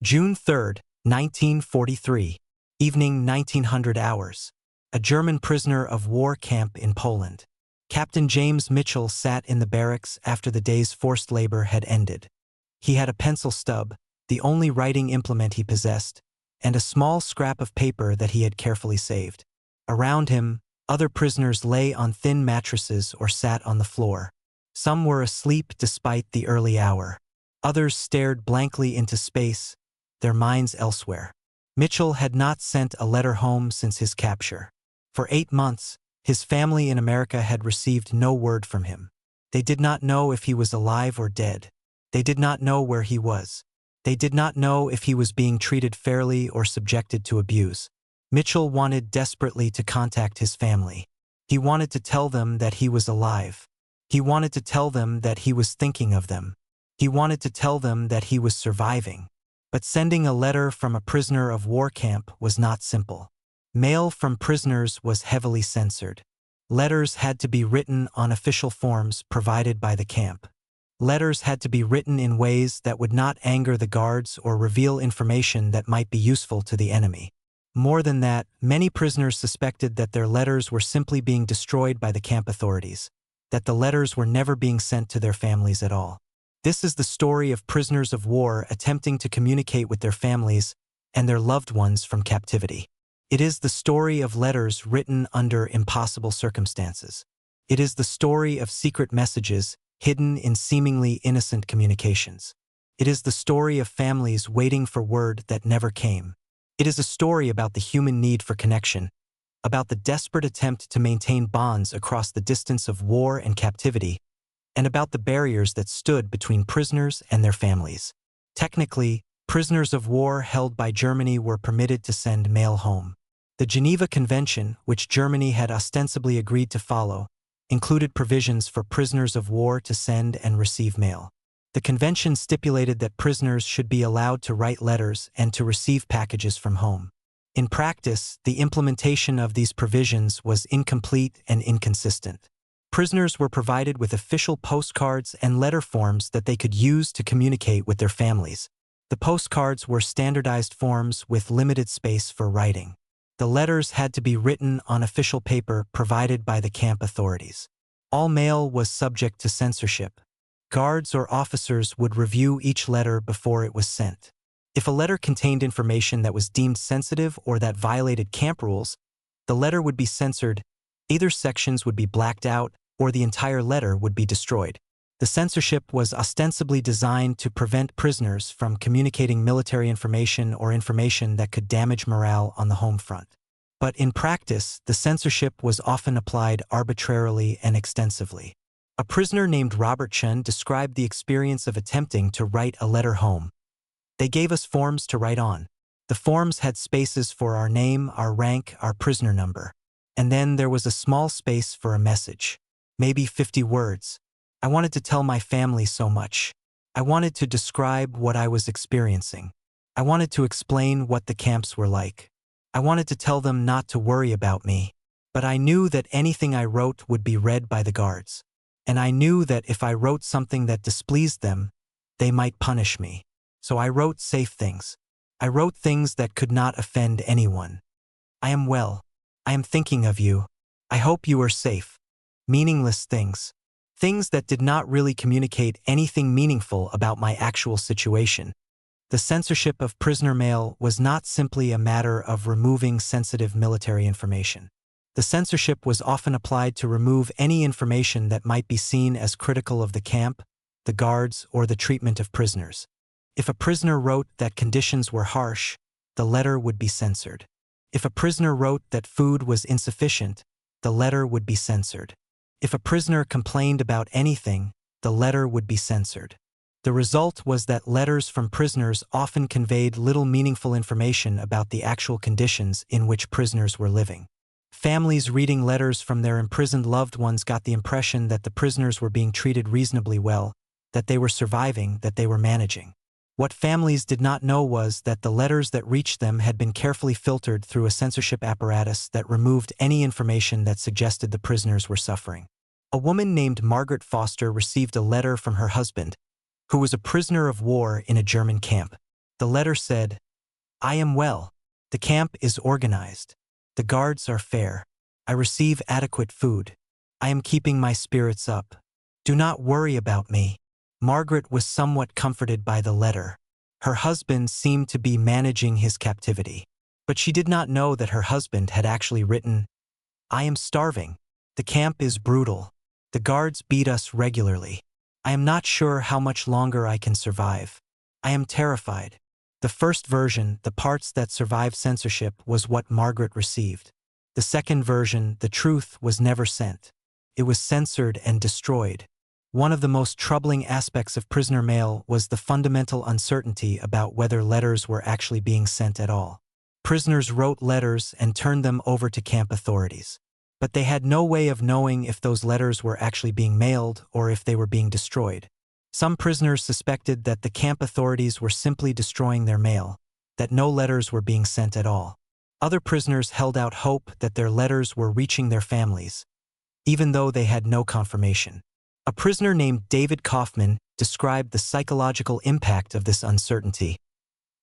June 3, 1943, evening 1900 hours. A German prisoner of war camp in Poland. Captain James Mitchell sat in the barracks after the day's forced labor had ended. He had a pencil stub, the only writing implement he possessed, and a small scrap of paper that he had carefully saved. Around him, other prisoners lay on thin mattresses or sat on the floor. Some were asleep despite the early hour. Others stared blankly into space, their minds elsewhere. Mitchell had not sent a letter home since his capture. For 8 months, his family in America had received no word from him. They did not know if he was alive or dead. They did not know where he was. They did not know if he was being treated fairly or subjected to abuse. Mitchell wanted desperately to contact his family. He wanted to tell them that he was alive. He wanted to tell them that he was thinking of them. He wanted to tell them that he was surviving. But sending a letter from a prisoner of war camp was not simple. Mail from prisoners was heavily censored. Letters had to be written on official forms provided by the camp. Letters had to be written in ways that would not anger the guards or reveal information that might be useful to the enemy. More than that, many prisoners suspected that their letters were simply being destroyed by the camp authorities, that the letters were never being sent to their families at all. This is the story of prisoners of war attempting to communicate with their families and their loved ones from captivity. It is the story of letters written under impossible circumstances. It is the story of secret messages hidden in seemingly innocent communications. It is the story of families waiting for word that never came. It is a story about the human need for connection, about the desperate attempt to maintain bonds across the distance of war and captivity, and about the barriers that stood between prisoners and their families. Technically, prisoners of war held by Germany were permitted to send mail home. The Geneva Convention, which Germany had ostensibly agreed to follow, included provisions for prisoners of war to send and receive mail. The convention stipulated that prisoners should be allowed to write letters and to receive packages from home. In practice, the implementation of these provisions was incomplete and inconsistent. Prisoners were provided with official postcards and letter forms that they could use to communicate with their families. The postcards were standardized forms with limited space for writing. The letters had to be written on official paper provided by the camp authorities. All mail was subject to censorship. Guards or officers would review each letter before it was sent. If a letter contained information that was deemed sensitive or that violated camp rules, the letter would be censored. Either sections would be blacked out or the entire letter would be destroyed. The censorship was ostensibly designed to prevent prisoners from communicating military information or information that could damage morale on the home front. But in practice, the censorship was often applied arbitrarily and extensively. A prisoner named Robert Chen described the experience of attempting to write a letter home. They gave us forms to write on. The forms had spaces for our name, our rank, our prisoner number. And then there was a small space for a message. Maybe 50 words. I wanted to tell my family so much. I wanted to describe what I was experiencing. I wanted to explain what the camps were like. I wanted to tell them not to worry about me. But I knew that anything I wrote would be read by the guards. And I knew that if I wrote something that displeased them, they might punish me. So I wrote safe things. I wrote things that could not offend anyone. I am well. I am thinking of you. I hope you are safe. Meaningless things. Things that did not really communicate anything meaningful about my actual situation. The censorship of prisoner mail was not simply a matter of removing sensitive military information. The censorship was often applied to remove any information that might be seen as critical of the camp, the guards, or the treatment of prisoners. If a prisoner wrote that conditions were harsh, the letter would be censored. If a prisoner wrote that food was insufficient, the letter would be censored. If a prisoner complained about anything, the letter would be censored. The result was that letters from prisoners often conveyed little meaningful information about the actual conditions in which prisoners were living. Families reading letters from their imprisoned loved ones got the impression that the prisoners were being treated reasonably well, that they were surviving, that they were managing. What families did not know was that the letters that reached them had been carefully filtered through a censorship apparatus that removed any information that suggested the prisoners were suffering. A woman named Margaret Foster received a letter from her husband, who was a prisoner of war in a German camp. The letter said, "I am well. The camp is organized. The guards are fair. I receive adequate food. I am keeping my spirits up. Do not worry about me." Margaret was somewhat comforted by the letter. Her husband seemed to be managing his captivity. But she did not know that her husband had actually written, "I am starving. The camp is brutal. The guards beat us regularly. I am not sure how much longer I can survive. I am terrified." The first version, the parts that survived censorship, was what Margaret received. The second version, the truth, was never sent. It was censored and destroyed. One of the most troubling aspects of prisoner mail was the fundamental uncertainty about whether letters were actually being sent at all. Prisoners wrote letters and turned them over to camp authorities. But they had no way of knowing if those letters were actually being mailed or if they were being destroyed. Some prisoners suspected that the camp authorities were simply destroying their mail, that no letters were being sent at all. Other prisoners held out hope that their letters were reaching their families, even though they had no confirmation. A prisoner named David Kaufman described the psychological impact of this uncertainty.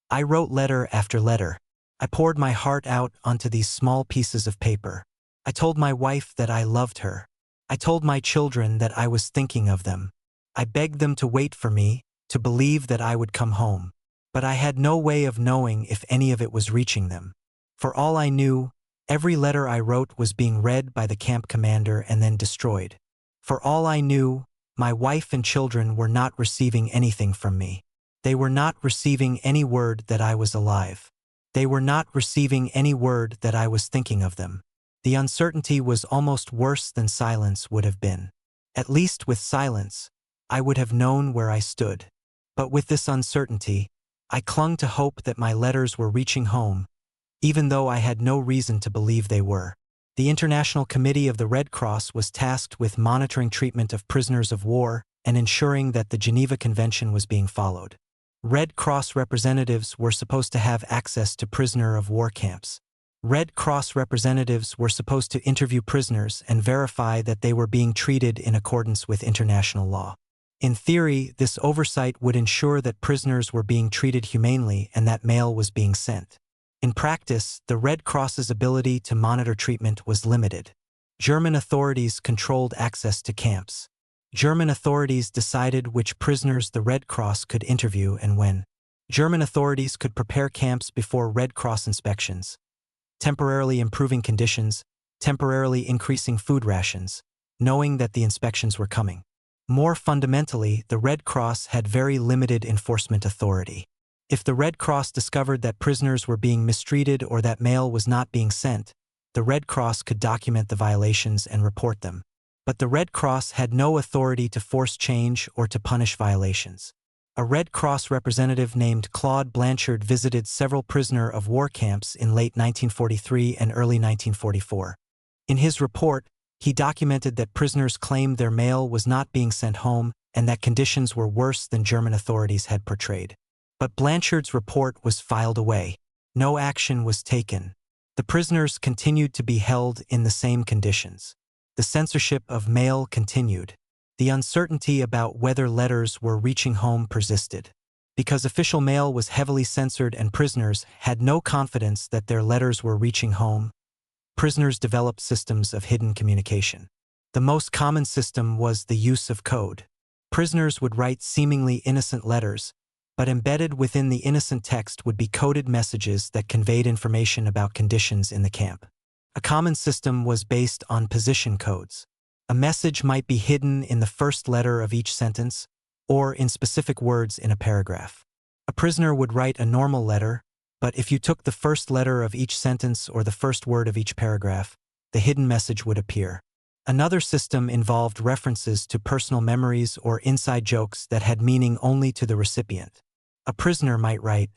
"I wrote letter after letter. I poured my heart out onto these small pieces of paper. I told my wife that I loved her. I told my children that I was thinking of them. I begged them to wait for me, to believe that I would come home. But I had no way of knowing if any of it was reaching them. For all I knew, every letter I wrote was being read by the camp commander and then destroyed. For all I knew, my wife and children were not receiving anything from me. They were not receiving any word that I was alive. They were not receiving any word that I was thinking of them." The uncertainty was almost worse than silence would have been. At least with silence, I would have known where I stood. But with this uncertainty, I clung to hope that my letters were reaching home, even though I had no reason to believe they were. The International Committee of the Red Cross was tasked with monitoring treatment of prisoners of war and ensuring that the Geneva Convention was being followed. Red Cross representatives were supposed to have access to prisoner of war camps. Red Cross representatives were supposed to interview prisoners and verify that they were being treated in accordance with international law. In theory, this oversight would ensure that prisoners were being treated humanely and that mail was being sent. In practice, the Red Cross's ability to monitor treatment was limited. German authorities controlled access to camps. German authorities decided which prisoners the Red Cross could interview and when. German authorities could prepare camps before Red Cross inspections, temporarily improving conditions, temporarily increasing food rations, knowing that the inspections were coming. More fundamentally, the Red Cross had very limited enforcement authority. If the Red Cross discovered that prisoners were being mistreated or that mail was not being sent, the Red Cross could document the violations and report them. But the Red Cross had no authority to force change or to punish violations. A Red Cross representative named Claude Blanchard visited several prisoner of war camps in late 1943 and early 1944. In his report, he documented that prisoners claimed their mail was not being sent home and that conditions were worse than German authorities had portrayed. But Blanchard's report was filed away. No action was taken. The prisoners continued to be held in the same conditions. The censorship of mail continued. The uncertainty about whether letters were reaching home persisted. Because official mail was heavily censored and prisoners had no confidence that their letters were reaching home, prisoners developed systems of hidden communication. The most common system was the use of code. Prisoners would write seemingly innocent letters, but embedded within the innocent text would be coded messages that conveyed information about conditions in the camp. A common system was based on position codes. A message might be hidden in the first letter of each sentence, or in specific words in a paragraph. A prisoner would write a normal letter, but if you took the first letter of each sentence or the first word of each paragraph, the hidden message would appear. Another system involved references to personal memories or inside jokes that had meaning only to the recipient. A prisoner might write,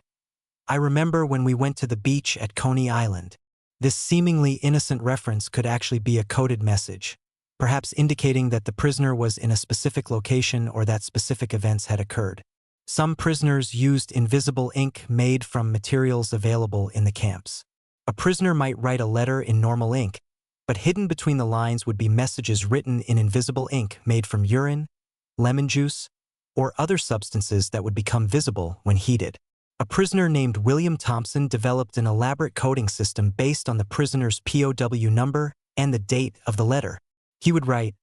"I remember when we went to the beach at Coney Island." This seemingly innocent reference could actually be a coded message, perhaps indicating that the prisoner was in a specific location or that specific events had occurred. Some prisoners used invisible ink made from materials available in the camps. A prisoner might write a letter in normal ink, but hidden between the lines would be messages written in invisible ink made from urine, lemon juice, or other substances that would become visible when heated. A prisoner named William Thompson developed an elaborate coding system based on the prisoner's POW number and the date of the letter. He would write,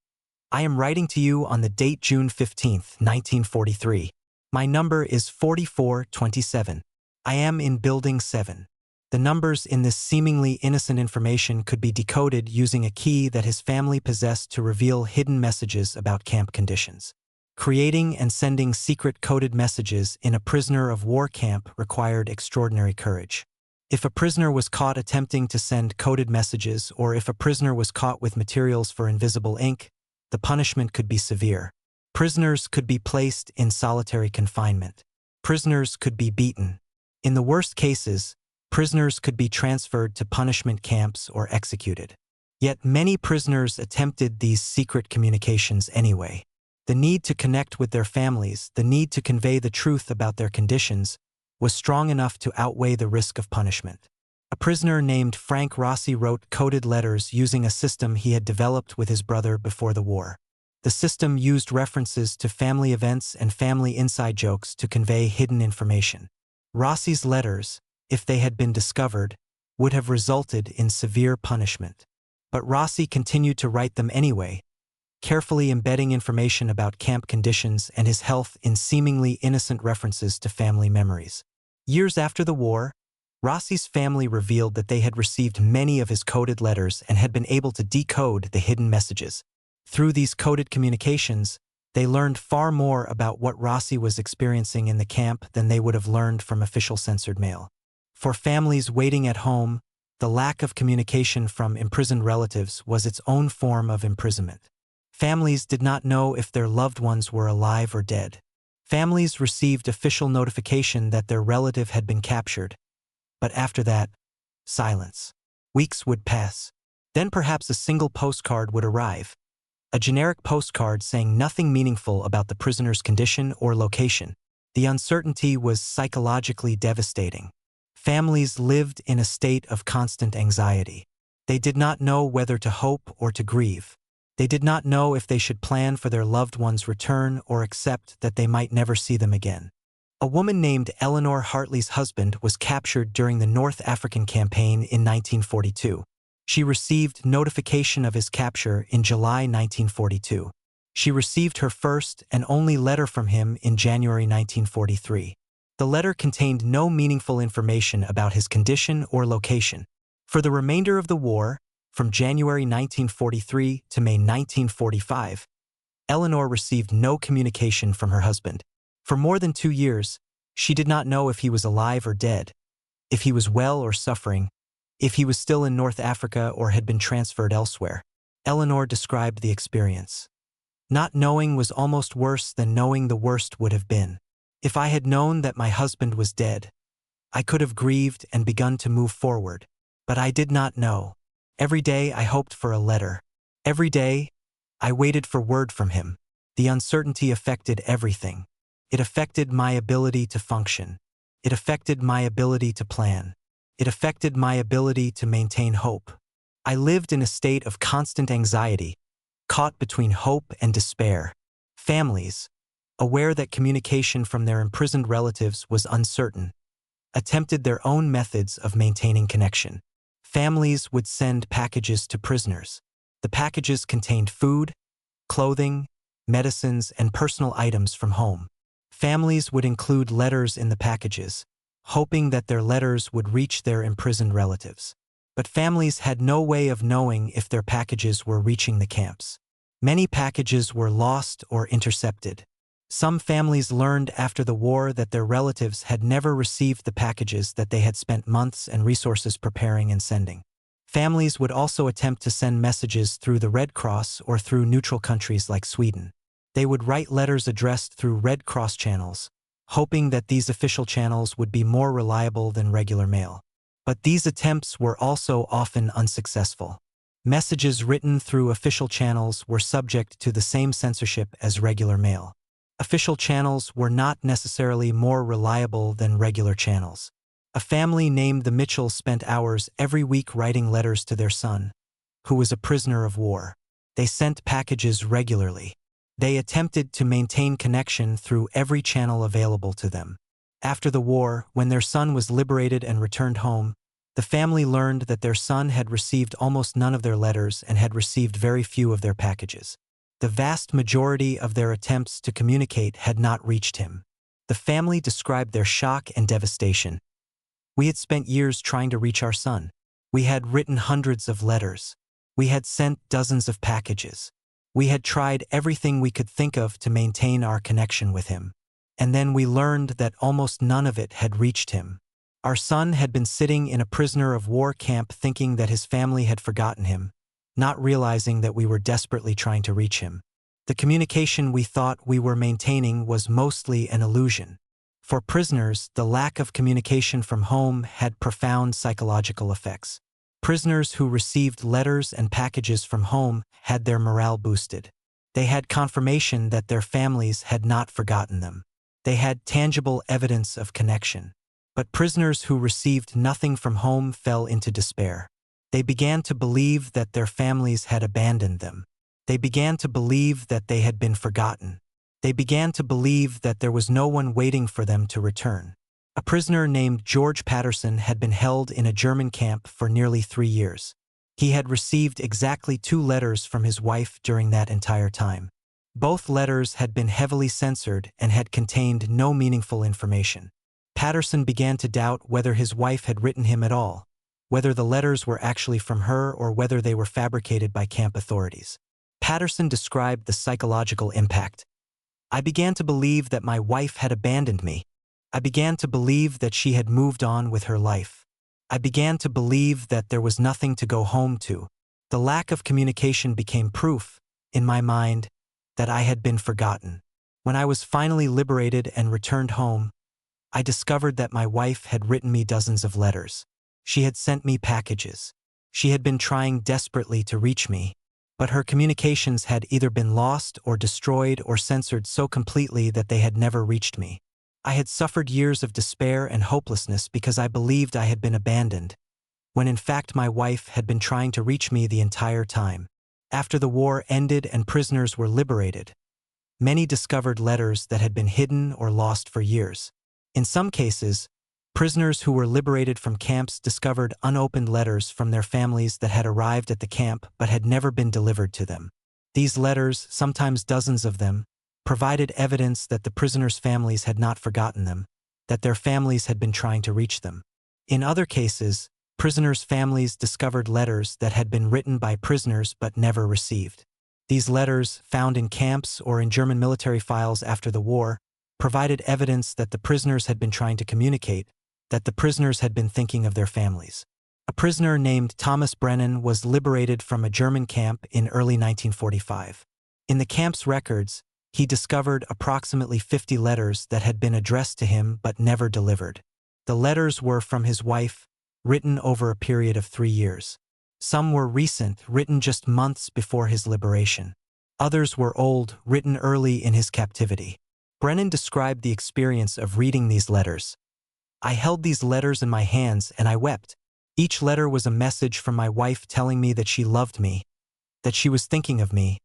"I am writing to you on the date June 15th, 1943. My number is 4427. I am in Building 7. The numbers in this seemingly innocent information could be decoded using a key that his family possessed to reveal hidden messages about camp conditions. Creating and sending secret coded messages in a prisoner of war camp required extraordinary courage. If a prisoner was caught attempting to send coded messages, or if a prisoner was caught with materials for invisible ink, the punishment could be severe. Prisoners could be placed in solitary confinement. Prisoners could be beaten. In the worst cases, prisoners could be transferred to punishment camps or executed. Yet many prisoners attempted these secret communications anyway. The need to connect with their families, the need to convey the truth about their conditions, was strong enough to outweigh the risk of punishment. A prisoner named Frank Rossi wrote coded letters using a system he had developed with his brother before the war. The system used references to family events and family inside jokes to convey hidden information. Rossi's letters, if they had been discovered, would have resulted in severe punishment. But Rossi continued to write them anyway, carefully embedding information about camp conditions and his health in seemingly innocent references to family memories. Years after the war, Rossi's family revealed that they had received many of his coded letters and had been able to decode the hidden messages. Through these coded communications, they learned far more about what Rossi was experiencing in the camp than they would have learned from official censored mail. For families waiting at home, the lack of communication from imprisoned relatives was its own form of imprisonment. Families did not know if their loved ones were alive or dead. Families received official notification that their relative had been captured, but after that, silence. Weeks would pass. Then perhaps a single postcard would arrive. A generic postcard saying nothing meaningful about the prisoner's condition or location. The uncertainty was psychologically devastating. Families lived in a state of constant anxiety. They did not know whether to hope or to grieve. They did not know if they should plan for their loved one's return or accept that they might never see them again. A woman named Eleanor Hartley's husband was captured during the North African campaign in 1942. She received notification of his capture in July 1942. She received her first and only letter from him in January 1943. The letter contained no meaningful information about his condition or location. For the remainder of the war, from January 1943 to May 1945, Eleanor received no communication from her husband. For more than 2 years, she did not know if he was alive or dead, if he was well or suffering, if he was still in North Africa or had been transferred elsewhere. Eleanor described the experience. "Not knowing was almost worse than knowing the worst would have been. If I had known that my husband was dead, I could have grieved and begun to move forward, but I did not know. Every day I hoped for a letter. Every day I waited for word from him. The uncertainty affected everything. It affected my ability to function. It affected my ability to plan. It affected my ability to maintain hope. I lived in a state of constant anxiety, caught between hope and despair." Families, aware that communication from their imprisoned relatives was uncertain, attempted their own methods of maintaining connection. Families would send packages to prisoners. The packages contained food, clothing, medicines, and personal items from home. Families would include letters in the packages, hoping that their letters would reach their imprisoned relatives. But families had no way of knowing if their packages were reaching the camps. Many packages were lost or intercepted. Some families learned after the war that their relatives had never received the packages that they had spent months and resources preparing and sending. Families would also attempt to send messages through the Red Cross or through neutral countries like Sweden. They would write letters addressed through Red Cross channels, hoping that these official channels would be more reliable than regular mail. But these attempts were also often unsuccessful. Messages written through official channels were subject to the same censorship as regular mail. Official channels were not necessarily more reliable than regular channels. A family named the Mitchells spent hours every week writing letters to their son, who was a prisoner of war. They sent packages regularly. They attempted to maintain connection through every channel available to them. After the war, when their son was liberated and returned home, the family learned that their son had received almost none of their letters and had received very few of their packages. The vast majority of their attempts to communicate had not reached him. The family described their shock and devastation. We had spent years trying to reach our son. We had written hundreds of letters. We had sent dozens of packages. We had tried everything we could think of to maintain our connection with him. And then we learned that almost none of it had reached him. Our son had been sitting in a prisoner of war camp thinking that his family had forgotten him, not realizing that we were desperately trying to reach him. The communication we thought we were maintaining was mostly an illusion. For prisoners, the lack of communication from home had profound psychological effects. Prisoners who received letters and packages from home had their morale boosted. They had confirmation that their families had not forgotten them. They had tangible evidence of connection. But prisoners who received nothing from home fell into despair. They began to believe that their families had abandoned them. They began to believe that they had been forgotten. They began to believe that there was no one waiting for them to return. A prisoner named George Patterson had been held in a German camp for nearly 3 years. He had received exactly 2 letters from his wife during that entire time. Both letters had been heavily censored and had contained no meaningful information. Patterson began to doubt whether his wife had written him at all, whether the letters were actually from her or whether they were fabricated by camp authorities. Patterson described the psychological impact. "I began to believe that my wife had abandoned me. I began to believe that she had moved on with her life. I began to believe that there was nothing to go home to. The lack of communication became proof, in my mind, that I had been forgotten. When I was finally liberated and returned home, I discovered that my wife had written me dozens of letters. She had sent me packages. She had been trying desperately to reach me, but her communications had either been lost or destroyed or censored so completely that they had never reached me. I had suffered years of despair and hopelessness because I believed I had been abandoned, when in fact my wife had been trying to reach me the entire time." After the war ended and prisoners were liberated, many discovered letters that had been hidden or lost for years. In some cases, prisoners who were liberated from camps discovered unopened letters from their families that had arrived at the camp but had never been delivered to them. These letters, sometimes dozens of them, provided evidence that the prisoners' families had not forgotten them, that their families had been trying to reach them. In other cases, prisoners' families discovered letters that had been written by prisoners but never received. These letters, found in camps or in German military files after the war, provided evidence that the prisoners had been trying to communicate, that the prisoners had been thinking of their families. A prisoner named Thomas Brennan was liberated from a German camp in early 1945. In the camp's records, he discovered approximately 50 letters that had been addressed to him but never delivered. The letters were from his wife, written over a period of 3 years. Some were recent, written just months before his liberation. Others were old, written early in his captivity. Brennan described the experience of reading these letters. "I held these letters in my hands and I wept. Each letter was a message from my wife telling me that she loved me, that she was thinking of me,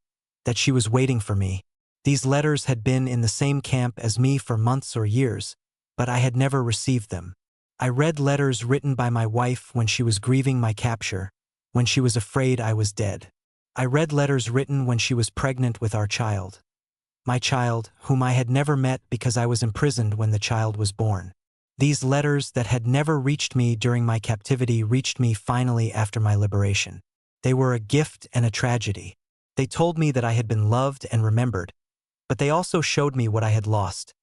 that she was waiting for me. These letters had been in the same camp as me for months or years, but I had never received them. I read letters written by my wife when she was grieving my capture, when she was afraid I was dead. I read letters written when she was pregnant with our child. My child, whom I had never met because I was imprisoned when the child was born. These letters that had never reached me during my captivity reached me finally after my liberation. They were a gift and a tragedy. They told me that I had been loved and remembered, but they also showed me what I had lost.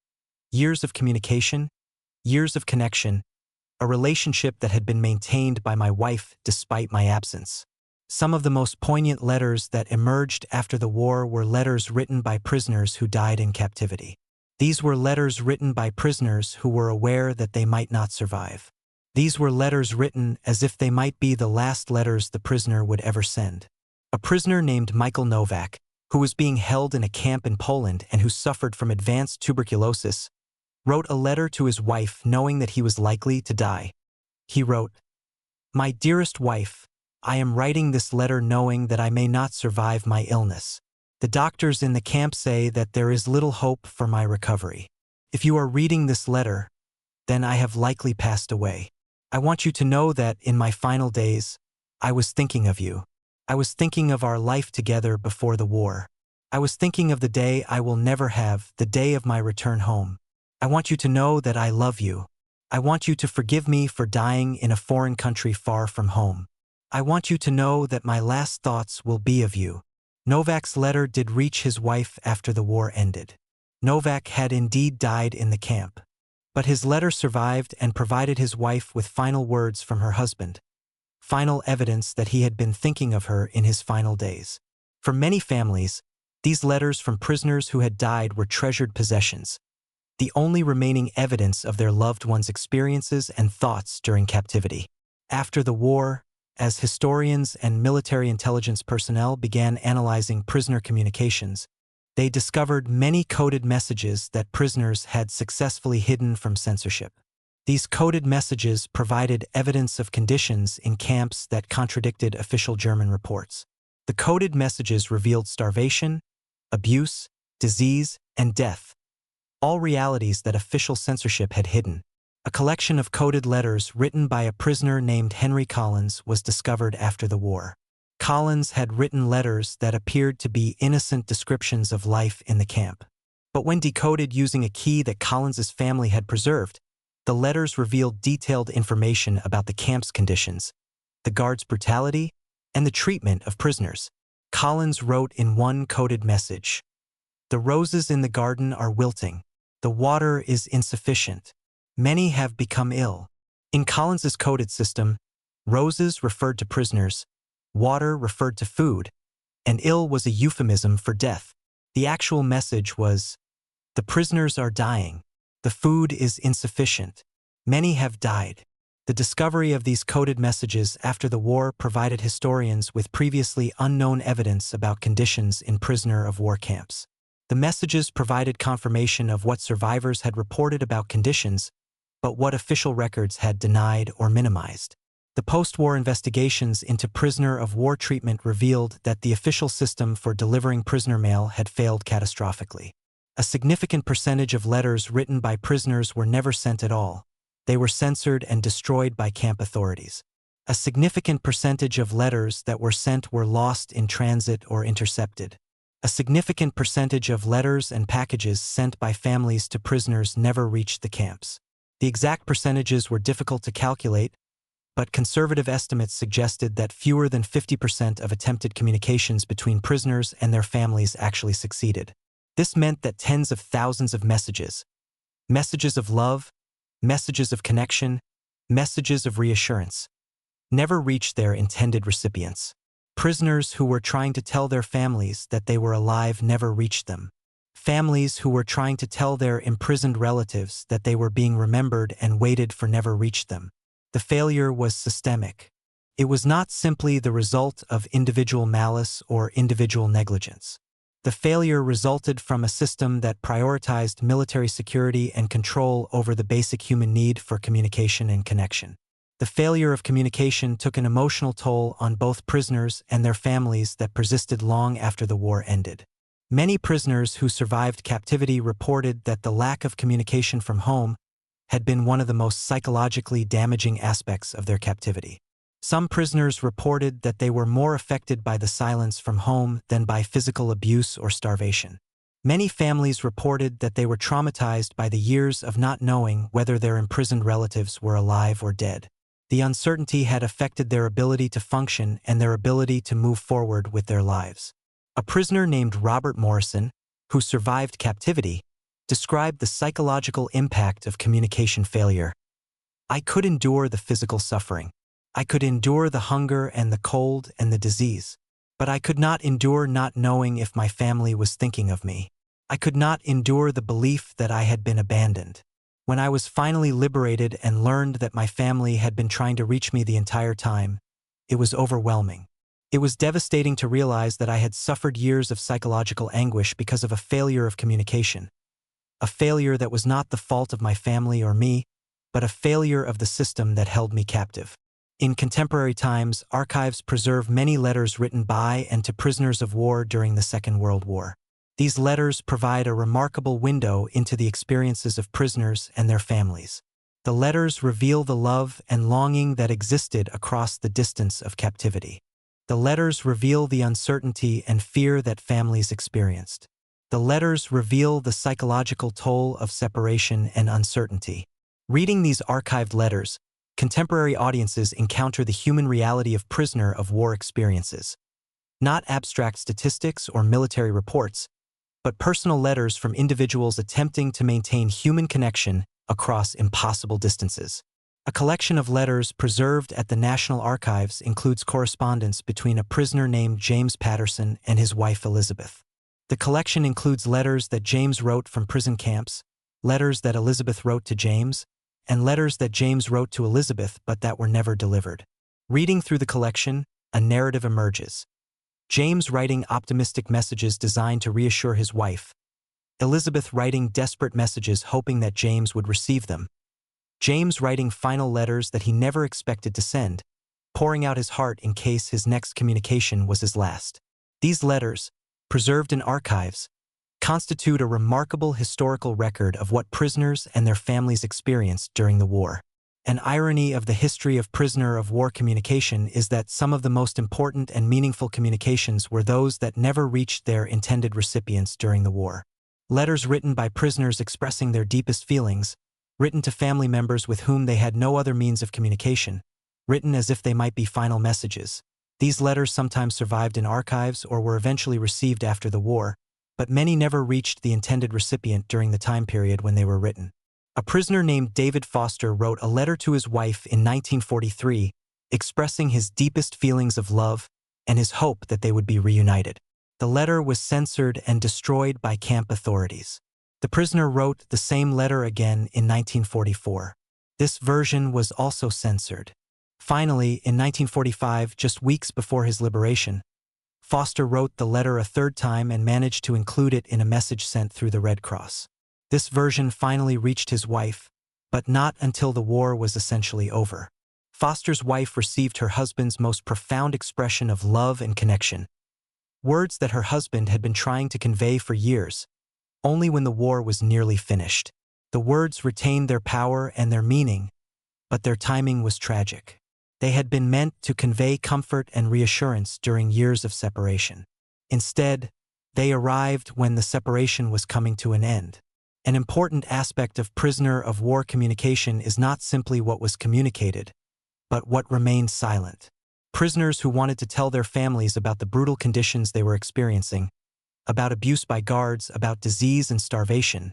Years of communication, years of connection, a relationship that had been maintained by my wife despite my absence. Some of the most poignant letters that emerged after the war were letters written by prisoners who died in captivity. These were letters written by prisoners who were aware that they might not survive. These were letters written as if they might be the last letters the prisoner would ever send. A prisoner named Michael Novak, who was being held in a camp in Poland and who suffered from advanced tuberculosis, wrote a letter to his wife knowing that he was likely to die. He wrote, "My dearest wife, I am writing this letter knowing that I may not survive my illness. The doctors in the camp say that there is little hope for my recovery. If you are reading this letter, then I have likely passed away. I want you to know that in my final days, I was thinking of you. I was thinking of our life together before the war. I was thinking of the day I will never have, the day of my return home. I want you to know that I love you. I want you to forgive me for dying in a foreign country far from home. I want you to know that my last thoughts will be of you. Novak's letter did reach his wife after the war ended. Novak had indeed died in the camp. But his letter survived and provided his wife with final words from her husband. Final evidence that he had been thinking of her in his final days. For many families, these letters from prisoners who had died were treasured possessions, the only remaining evidence of their loved ones' experiences and thoughts during captivity. After the war, as historians and military intelligence personnel began analyzing prisoner communications, they discovered many coded messages that prisoners had successfully hidden from censorship. These coded messages provided evidence of conditions in camps that contradicted official German reports. The coded messages revealed starvation, abuse, disease, and death, all realities that official censorship had hidden. A collection of coded letters written by a prisoner named Henry Collins was discovered after the war. Collins had written letters that appeared to be innocent descriptions of life in the camp. But when decoded using a key that Collins's family had preserved, the letters revealed detailed information about the camp's conditions, the guards' brutality, and the treatment of prisoners. Collins wrote in one coded message, "The roses in the garden are wilting. The water is insufficient. Many have become ill." In Collins's coded system, roses referred to prisoners, water referred to food, and ill was a euphemism for death. The actual message was, "The prisoners are dying. The food is insufficient. Many have died." The discovery of these coded messages after the war provided historians with previously unknown evidence about conditions in prisoner of war camps. The messages provided confirmation of what survivors had reported about conditions, but what official records had denied or minimized. The post-war investigations into prisoner of war treatment revealed that the official system for delivering prisoner mail had failed catastrophically. A significant percentage of letters written by prisoners were never sent at all. They were censored and destroyed by camp authorities. A significant percentage of letters that were sent were lost in transit or intercepted. A significant percentage of letters and packages sent by families to prisoners never reached the camps. The exact percentages were difficult to calculate, but conservative estimates suggested that fewer than 50% of attempted communications between prisoners and their families actually succeeded. This meant that tens of thousands of messages of love, messages of connection, messages of reassurance, never reached their intended recipients. Prisoners who were trying to tell their families that they were alive never reached them. Families who were trying to tell their imprisoned relatives that they were being remembered and waited for never reached them. The failure was systemic. It was not simply the result of individual malice or individual negligence. The failure resulted from a system that prioritized military security and control over the basic human need for communication and connection. The failure of communication took an emotional toll on both prisoners and their families that persisted long after the war ended. Many prisoners who survived captivity reported that the lack of communication from home had been one of the most psychologically damaging aspects of their captivity. Some prisoners reported that they were more affected by the silence from home than by physical abuse or starvation. Many families reported that they were traumatized by the years of not knowing whether their imprisoned relatives were alive or dead. The uncertainty had affected their ability to function and their ability to move forward with their lives. A prisoner named Robert Morrison, who survived captivity, described the psychological impact of communication failure. "I could endure the physical suffering. I could endure the hunger and the cold and the disease. But I could not endure not knowing if my family was thinking of me. I could not endure the belief that I had been abandoned. When I was finally liberated and learned that my family had been trying to reach me the entire time, it was overwhelming. It was devastating to realize that I had suffered years of psychological anguish because of a failure of communication. A failure that was not the fault of my family or me, but a failure of the system that held me captive." In contemporary times, archives preserve many letters written by and to prisoners of war during the Second World War. These letters provide a remarkable window into the experiences of prisoners and their families. The letters reveal the love and longing that existed across the distance of captivity. The letters reveal the uncertainty and fear that families experienced. The letters reveal the psychological toll of separation and uncertainty. Reading these archived letters, contemporary audiences encounter the human reality of prisoner of war experiences. Not abstract statistics or military reports, but personal letters from individuals attempting to maintain human connection across impossible distances. A collection of letters preserved at the National Archives includes correspondence between a prisoner named James Patterson and his wife Elizabeth. The collection includes letters that James wrote from prison camps, letters that Elizabeth wrote to James, and letters that James wrote to Elizabeth but that were never delivered. Reading through the collection, a narrative emerges. James writing optimistic messages designed to reassure his wife, Elizabeth writing desperate messages hoping that James would receive them, James writing final letters that he never expected to send, pouring out his heart in case his next communication was his last. These letters, preserved in archives, constitute a remarkable historical record of what prisoners and their families experienced during the war. An irony of the history of prisoner of war communication is that some of the most important and meaningful communications were those that never reached their intended recipients during the war. Letters written by prisoners expressing their deepest feelings, written to family members with whom they had no other means of communication, written as if they might be final messages. These letters sometimes survived in archives or were eventually received after the war, but many never reached the intended recipient during the time period when they were written. A prisoner named David Foster wrote a letter to his wife in 1943, expressing his deepest feelings of love and his hope that they would be reunited. The letter was censored and destroyed by camp authorities. The prisoner wrote the same letter again in 1944. This version was also censored. Finally, in 1945, just weeks before his liberation, Foster wrote the letter a third time and managed to include it in a message sent through the Red Cross. This version finally reached his wife, but not until the war was essentially over. Foster's wife received her husband's most profound expression of love and connection, words that her husband had been trying to convey for years, only when the war was nearly finished. The words retained their power and their meaning, but their timing was tragic. They had been meant to convey comfort and reassurance during years of separation. Instead, they arrived when the separation was coming to an end. An important aspect of prisoner of war communication is not simply what was communicated, but what remained silent. Prisoners who wanted to tell their families about the brutal conditions they were experiencing, about abuse by guards, about disease and starvation.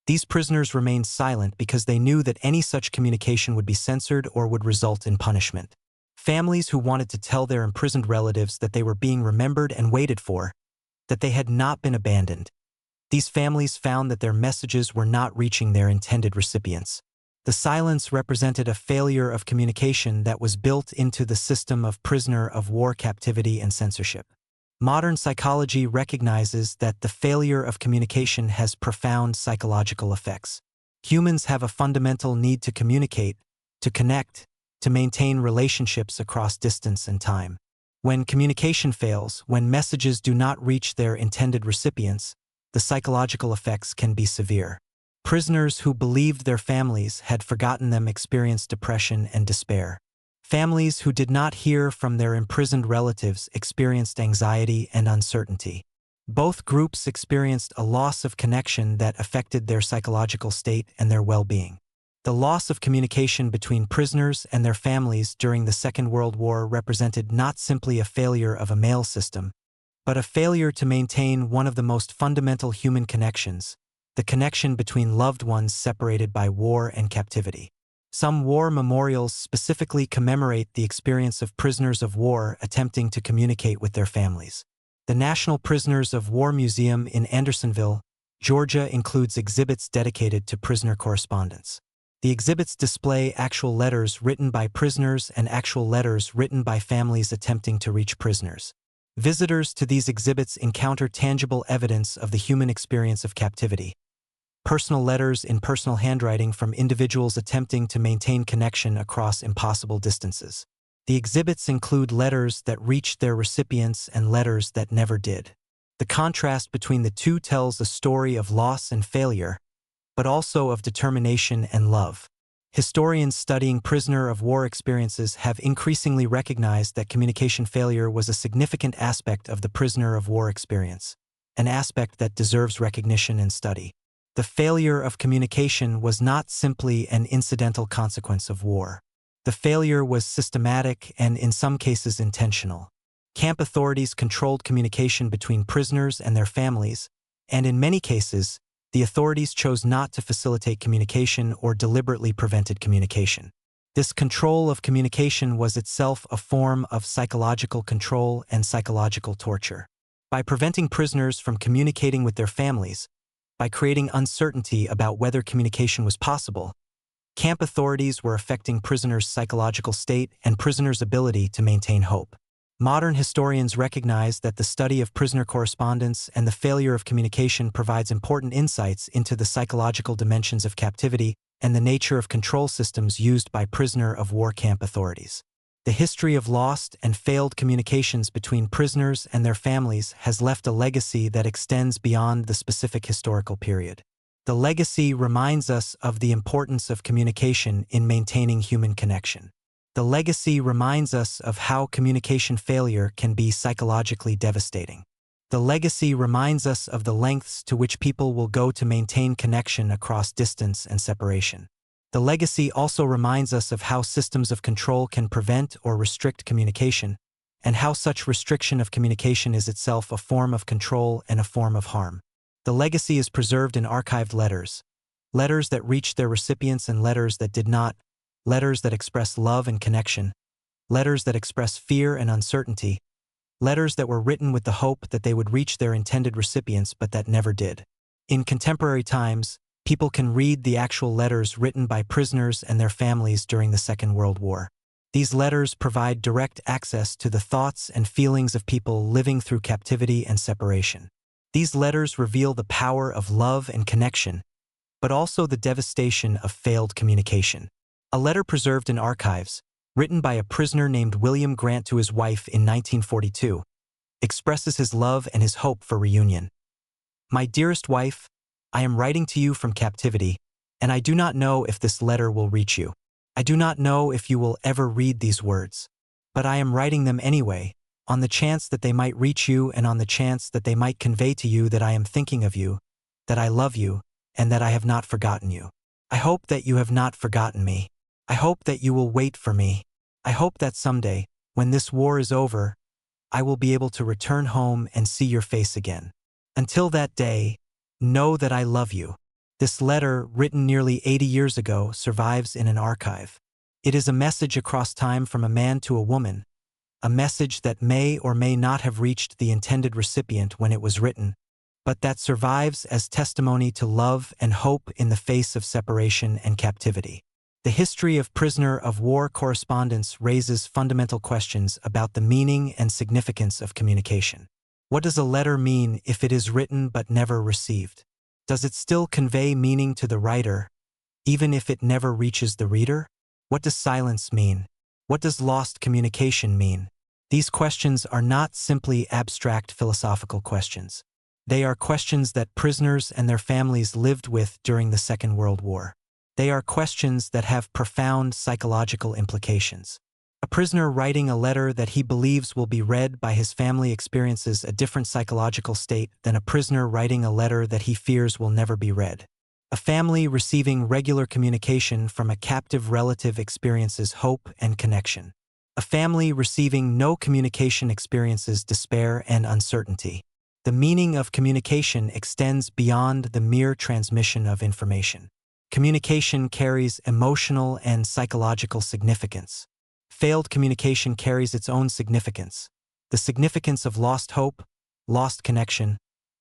These prisoners remained silent because they knew that any such communication would be censored or would result in punishment. Families who wanted to tell their imprisoned relatives that they were being remembered and waited for, that they had not been abandoned. These families found that their messages were not reaching their intended recipients. The silence represented a failure of communication that was built into the system of prisoner of war captivity and censorship. Modern psychology recognizes that the failure of communication has profound psychological effects. Humans have a fundamental need to communicate, to connect, to maintain relationships across distance and time. When communication fails, when messages do not reach their intended recipients, the psychological effects can be severe. Prisoners who believed their families had forgotten them experienced depression and despair. Families who did not hear from their imprisoned relatives experienced anxiety and uncertainty. Both groups experienced a loss of connection that affected their psychological state and their well-being. The loss of communication between prisoners and their families during the Second World War represented not simply a failure of a mail system, but a failure to maintain one of the most fundamental human connections, the connection between loved ones separated by war and captivity. Some war memorials specifically commemorate the experience of prisoners of war attempting to communicate with their families. The National Prisoners of War Museum in Andersonville, Georgia includes exhibits dedicated to prisoner correspondence. The exhibits display actual letters written by prisoners and actual letters written by families attempting to reach prisoners. Visitors to these exhibits encounter tangible evidence of the human experience of captivity. Personal letters in personal handwriting from individuals attempting to maintain connection across impossible distances. The exhibits include letters that reached their recipients and letters that never did. The contrast between the two tells a story of loss and failure, but also of determination and love. Historians studying prisoner of war experiences have increasingly recognized that communication failure was a significant aspect of the prisoner of war experience, an aspect that deserves recognition and study. The failure of communication was not simply an incidental consequence of war. The failure was systematic and, in some cases, intentional. Camp authorities controlled communication between prisoners and their families, and in many cases, the authorities chose not to facilitate communication or deliberately prevented communication. This control of communication was itself a form of psychological control and psychological torture. By preventing prisoners from communicating with their families, by creating uncertainty about whether communication was possible, camp authorities were affecting prisoners' psychological state and prisoners' ability to maintain hope. Modern historians recognize that the study of prisoner correspondence and the failure of communication provides important insights into the psychological dimensions of captivity and the nature of control systems used by prisoner of war camp authorities. The history of lost and failed communications between prisoners and their families has left a legacy that extends beyond the specific historical period. The legacy reminds us of the importance of communication in maintaining human connection. The legacy reminds us of how communication failure can be psychologically devastating. The legacy reminds us of the lengths to which people will go to maintain connection across distance and separation. The legacy also reminds us of how systems of control can prevent or restrict communication, and how such restriction of communication is itself a form of control and a form of harm. The legacy is preserved in archived letters, letters that reached their recipients and letters that did not, letters that express love and connection, letters that express fear and uncertainty, letters that were written with the hope that they would reach their intended recipients but that never did. In contemporary times, people can read the actual letters written by prisoners and their families during the Second World War. These letters provide direct access to the thoughts and feelings of people living through captivity and separation. These letters reveal the power of love and connection, but also the devastation of failed communication. A letter preserved in archives, written by a prisoner named William Grant to his wife in 1942, expresses his love and his hope for reunion. "My dearest wife, I am writing to you from captivity, and I do not know if this letter will reach you. I do not know if you will ever read these words, but I am writing them anyway, on the chance that they might reach you and on the chance that they might convey to you that I am thinking of you, that I love you, and that I have not forgotten you. I hope that you have not forgotten me. I hope that you will wait for me. I hope that someday, when this war is over, I will be able to return home and see your face again. Until that day, know that I love you." This letter, written nearly 80 years ago, survives in an archive. It is a message across time from a man to a woman, a message that may or may not have reached the intended recipient when it was written, but that survives as testimony to love and hope in the face of separation and captivity. The history of prisoner of war correspondence raises fundamental questions about the meaning and significance of communication. What does a letter mean if it is written but never received? Does it still convey meaning to the writer, even if it never reaches the reader? What does silence mean? What does lost communication mean? These questions are not simply abstract philosophical questions. They are questions that prisoners and their families lived with during the Second World War. They are questions that have profound psychological implications. A prisoner writing a letter that he believes will be read by his family experiences a different psychological state than a prisoner writing a letter that he fears will never be read. A family receiving regular communication from a captive relative experiences hope and connection. A family receiving no communication experiences despair and uncertainty. The meaning of communication extends beyond the mere transmission of information. Communication carries emotional and psychological significance. Failed communication carries its own significance. The significance of lost hope, lost connection,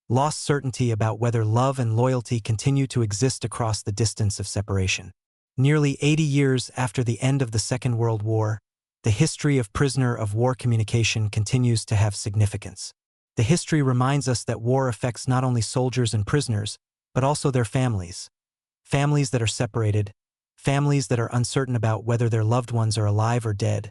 lost certainty about whether love and loyalty continue to exist across the distance of separation. Nearly 80 years after the end of the Second World War, the history of prisoner of war communication continues to have significance. The history reminds us that war affects not only soldiers and prisoners, but also their families. Families that are separated, families that are uncertain about whether their loved ones are alive or dead,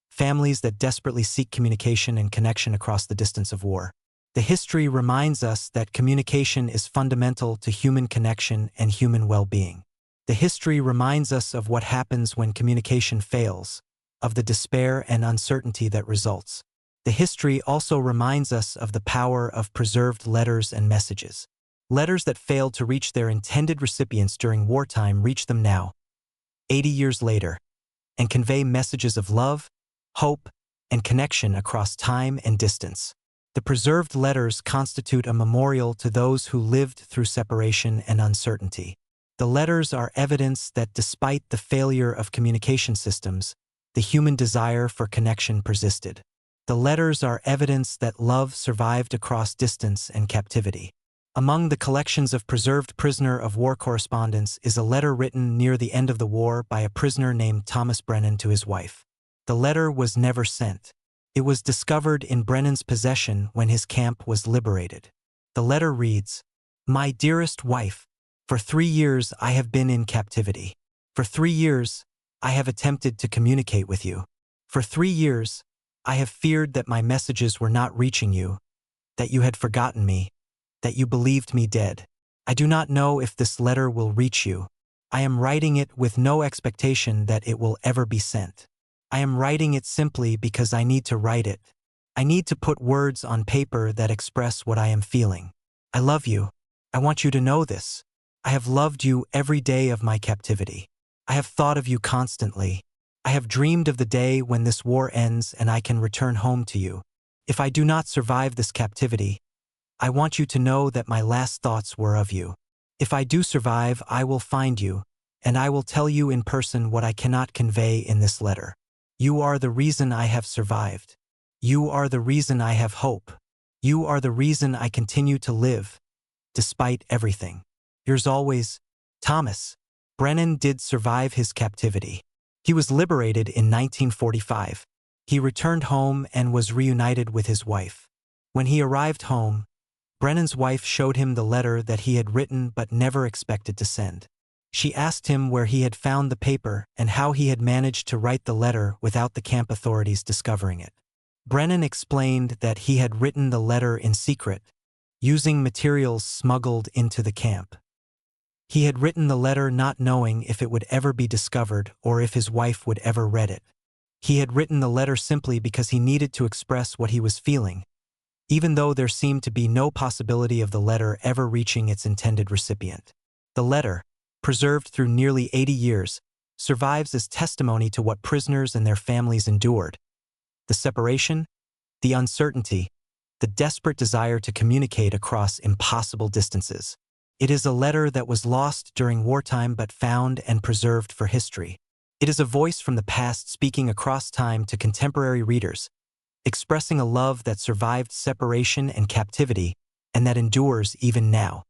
families that desperately seek communication and connection across the distance of war. The history reminds us that communication is fundamental to human connection and human well-being. The history reminds us of what happens when communication fails, of the despair and uncertainty that results. The history also reminds us of the power of preserved letters and messages. Letters that failed to reach their intended recipients during wartime reach them now, 80 years later, and convey messages of love, hope, and connection across time and distance. The preserved letters constitute a memorial to those who lived through separation and uncertainty. The letters are evidence that despite the failure of communication systems, the human desire for connection persisted. The letters are evidence that love survived across distance and captivity. Among the collections of preserved prisoner of war correspondence is a letter written near the end of the war by a prisoner named Thomas Brennan to his wife. The letter was never sent. It was discovered in Brennan's possession when his camp was liberated. The letter reads, "My dearest wife, for 3 years I have been in captivity. For 3 years, I have attempted to communicate with you. For 3 years, I have feared that my messages were not reaching you, that you had forgotten me, that you believed me dead. I do not know if this letter will reach you. I am writing it with no expectation that it will ever be sent. I am writing it simply because I need to write it. I need to put words on paper that express what I am feeling. I love you. I want you to know this. I have loved you every day of my captivity. I have thought of you constantly. I have dreamed of the day when this war ends and I can return home to you. If I do not survive this captivity, I want you to know that my last thoughts were of you. If I do survive, I will find you, and I will tell you in person what I cannot convey in this letter. You are the reason I have survived. You are the reason I have hope. You are the reason I continue to live, despite everything. Yours always, Thomas." Brennan did survive his captivity. He was liberated in 1945. He returned home and was reunited with his wife. When he arrived home, Brennan's wife showed him the letter that he had written but never expected to send. She asked him where he had found the paper and how he had managed to write the letter without the camp authorities discovering it. Brennan explained that he had written the letter in secret, using materials smuggled into the camp. He had written the letter not knowing if it would ever be discovered or if his wife would ever read it. He had written the letter simply because he needed to express what he was feeling, even though there seemed to be no possibility of the letter ever reaching its intended recipient. The letter, preserved through nearly 80 years, survives as testimony to what prisoners and their families endured: the separation, the uncertainty, the desperate desire to communicate across impossible distances. It is a letter that was lost during wartime but found and preserved for history. It is a voice from the past speaking across time to contemporary readers, expressing a love that survived separation and captivity and that endures even now.